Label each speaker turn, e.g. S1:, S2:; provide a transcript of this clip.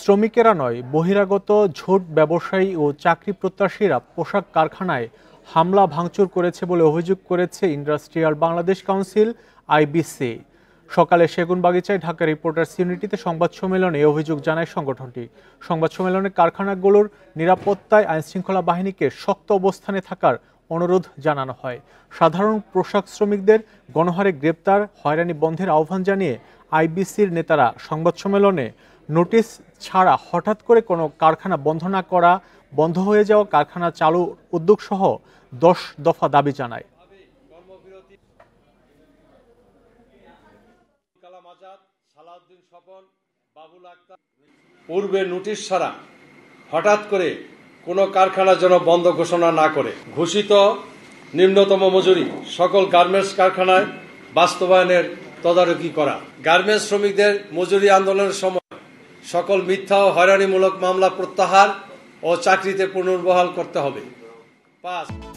S1: শ্রমিকেরা নয়, বহিরাগত ঝোট ব্যবসায়ী ও চাকরি প্রত্যাশীরা পোশাক কারখানায় হামলা ভাঙচুর করেছে বলে অভিযোগ করেছে ইন্ডাস্ট্রিয়াল বাংলাদেশ কাউন্সিল আইবিসি। সকালে সেগুনবাগিচায় ঢাকা রিপোর্টার্স ইউনিটিতে সংবাদ সম্মেলনে এই অভিযোগ জানায় সংগঠনটি। সংবাদ সম্মেলনে কারখানাগুলোর নিরাপত্তায় আইনশৃঙ্খলা বাহিনীকে শক্ত অবস্থানে থাকার অনুরোধ জানানো হয়। সাধারণ পোশাক শ্রমিকদের গণহারে গ্রেপ্তার, হয়রানি বন্ধের আহ্বান জানিয়ে আইবিসির নেতারা সংবাদ সম্মেলনে নোটিশ ছাড়া হঠাৎ করে কোনো কারখানা বন্ধ না করা, বন্ধ হয়ে যাওয়া কারখানা চালু উদ্যোগ সহ 10 দফা দাবি জানায়।
S2: পূর্বে নোটিশ ছাড়া হঠাৎ করে কোনো কারখানা যেন বন্ধ ঘোষণা না করে ঘোষিত নিম্নতম মজুরি সকল গার্মেন্টস কারখানায় বাস্তবায়নের তদারকি করা, গার্মেন্টস শ্রমিকদের মজুরি আন্দোলনের সময় সকল মিথ্যা ও হয়রানিমূলক মামলা প্রত্যাহার ও চাকরিতে পুনর্বহাল করতে হবে। 5